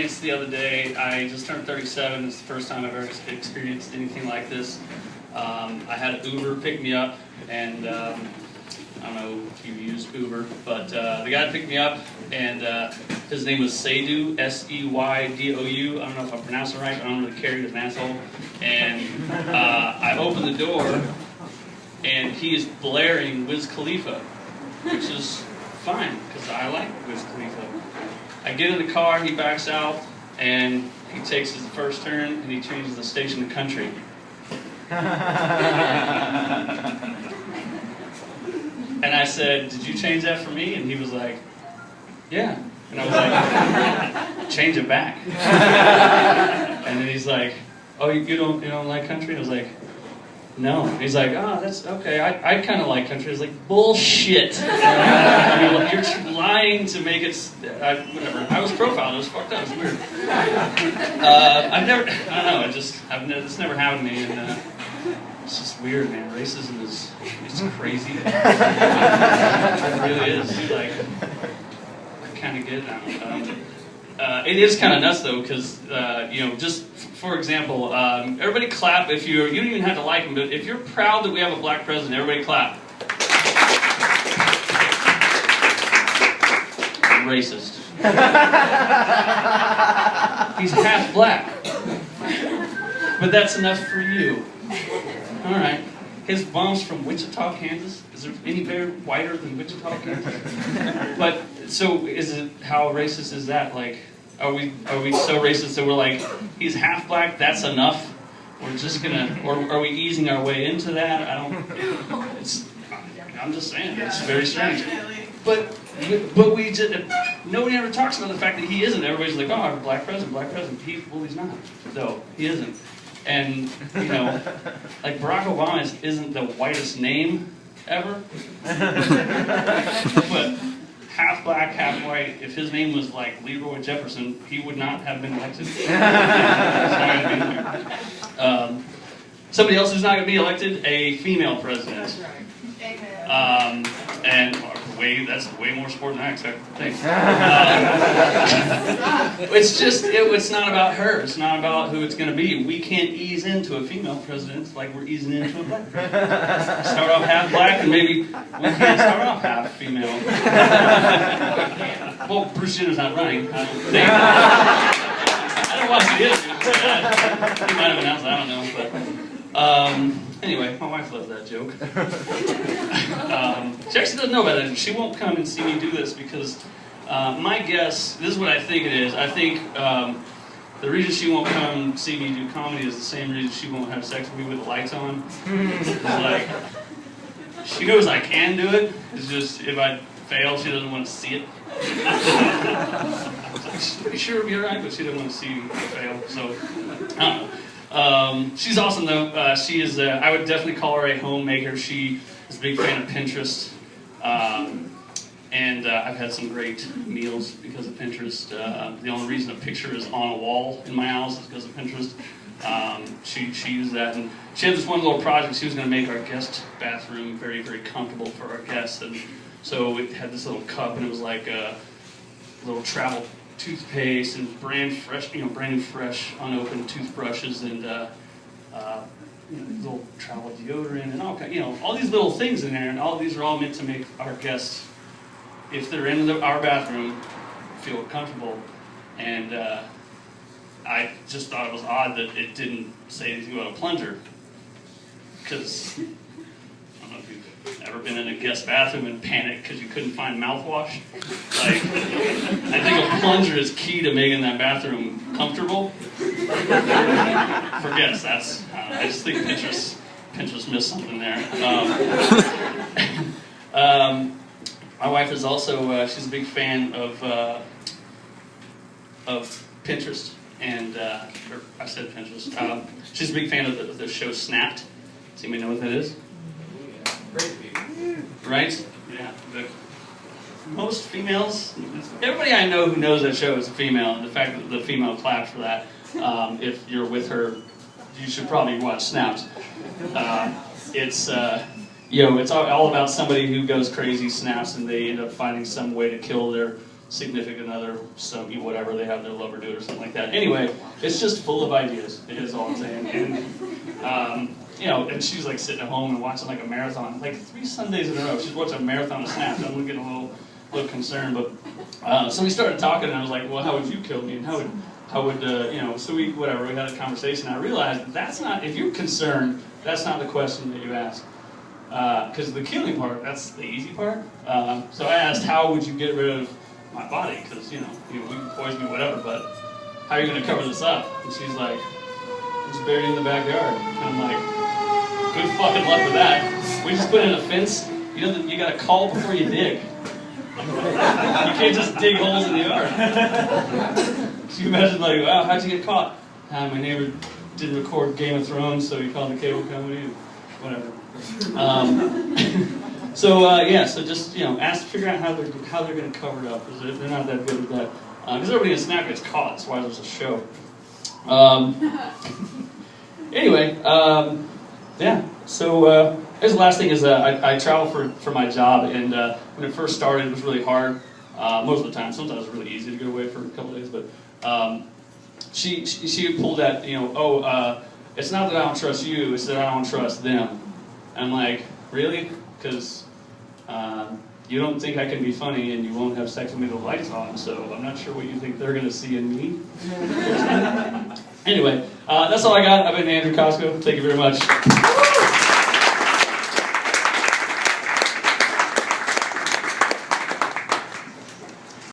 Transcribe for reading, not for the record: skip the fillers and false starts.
experience the other day. I just turned 37. It's the first time I've ever experienced anything like this. I had an Uber pick me up, and I don't know if you use Uber, but the guy picked me up, and his name was Seydou, S-E-Y-D-O-U. I don't know if I pronounced it right, but I don't really care, he's an asshole. And I opened the door, and he is blaring Wiz Khalifa, which is fine, because I like Wiz Khalifa. I get in the car, he backs out, and he takes his first turn, and he changes the station to country. And I said, "Did you change that for me?" And he was like, "Yeah." And I was like, "Change it back." And then he's like, "Oh, you don't like country?" I was like, "No." He's like, "Oh, that's okay. I kind of like country." I was like, "Bullshit." I mean, you're lying to make it. Whatever. I was profiled. It was fucked up. It was weird. I don't know. It's never happened to me, and it's just weird, man. Racism is crazy. It really is. Like, I kind of get it now. It is kind of nuts though, because just for example, everybody clap if you don't even have to like him, but if you're proud that we have a black president, everybody clap. Racist. He's half black, but that's enough for you. All right. His mom's from Wichita, Kansas. Is there any bear whiter than Wichita, Kansas? But so how racist is that? Like, are we so racist that we're like, he's half black, that's enough? We're just gonna, or are we easing our way into that? I'm just saying, it's very strange. But we just, nobody ever talks about the fact that he isn't. Everybody's like, oh, black president, black president. Well, he's not. No, he isn't. And, like Barack Obama isn't the whitest name ever. But half black, half white, if his name was like Leroy Jefferson, he would not have been elected. Somebody else who's not going to be elected, a female president. That's right. Amen. And that's way more sport than I expected. Thanks. It's not about her. It's not about who it's going to be. We can't ease into a female president like we're easing into a black president. Start off half black, and maybe we can't start off half female. Well, Bruce Jenner's not running. I don't watch the interview. He might have announced it. I don't know, but. Anyway, my wife loves that joke. She actually doesn't know about that. She won't come and see me do this because my guess, this is what I think it is. I think the reason she won't come see me do comedy is the same reason she won't have sex with me with the lights on. It's like, she knows I can do it. It's just if I fail, she doesn't want to see it. She's pretty sure it'll be alright, but she doesn't want to see me fail. So, I don't know. She's awesome though. She is, I would definitely call her a homemaker. She is a big fan of Pinterest. And I've had some great meals because of Pinterest. The only reason a picture is on a wall in my house is because of Pinterest. She used that, and she had this one little project. She was going to make our guest bathroom very, very comfortable for our guests. And so it had this little cup, and it was like a little travel toothpaste and brand new fresh, unopened toothbrushes and little travel deodorant and all these little things in there, and all these are all meant to make our guests, if they're in our bathroom, feel comfortable. And I just thought it was odd that it didn't say anything about a plunger, because I don't know if you've ever been in a guest bathroom and panicked because you couldn't find mouthwash. Like, I think a plunger is key to making that bathroom comfortable. For guests, I just think Pinterest missed something there. My wife is also, she's a big fan of Pinterest, and I said Pinterest. She's a big fan of the show Snapped. Does anybody know what that is? Right? Yeah. Most females, everybody I know who knows that show is a female, and the fact that the female clapped for that, if you're with her, you should probably watch Snapped. It's all about somebody who goes crazy, snaps, and they end up finding some way to kill their significant other, some whatever they have their lover do it or something like that. Anyway, it's just full of ideas. Is all I'm saying. And you know, and she's like sitting at home and watching like a marathon, like 3 Sundays in a row. She's watching a marathon of Snaps. I'm getting a little concerned, but so we started talking, and I was like, well, how would you kill me? And how would you know? So we had a conversation. I realized that's not, if you're concerned, that's not the question that you ask. Because the killing part, that's the easy part. So I asked, how would you get rid of my body? Because, you know, we can poison me, whatever, but how are you going to cover this up? And she's like, it's buried in the backyard. And I'm like, good fucking luck with that. We just put in a fence. You got to call before you dig. You can't just dig holes in the yard. So you imagine, like, wow, how'd you get caught? My neighbor didn't record Game of Thrones, so he called the cable company, and whatever. So just, you know, figure out how they're going to cover it up, because they're not that good at that. Because everybody in Snap gets caught. That's why there's a show. Anyway, yeah. So here's the last thing: is I travel for my job, and when it first started, it was really hard. Most of the time, sometimes it was really easy to get away for a couple days, but she pulled that, you know, it's not that I don't trust you; it's that I don't trust them. I'm like, really? Because you don't think I can be funny, and you won't have sex with me with the lights on, so I'm not sure what you think they're going to see in me. Anyway, that's all I got. I've been Andrew Kosko. Thank you very much.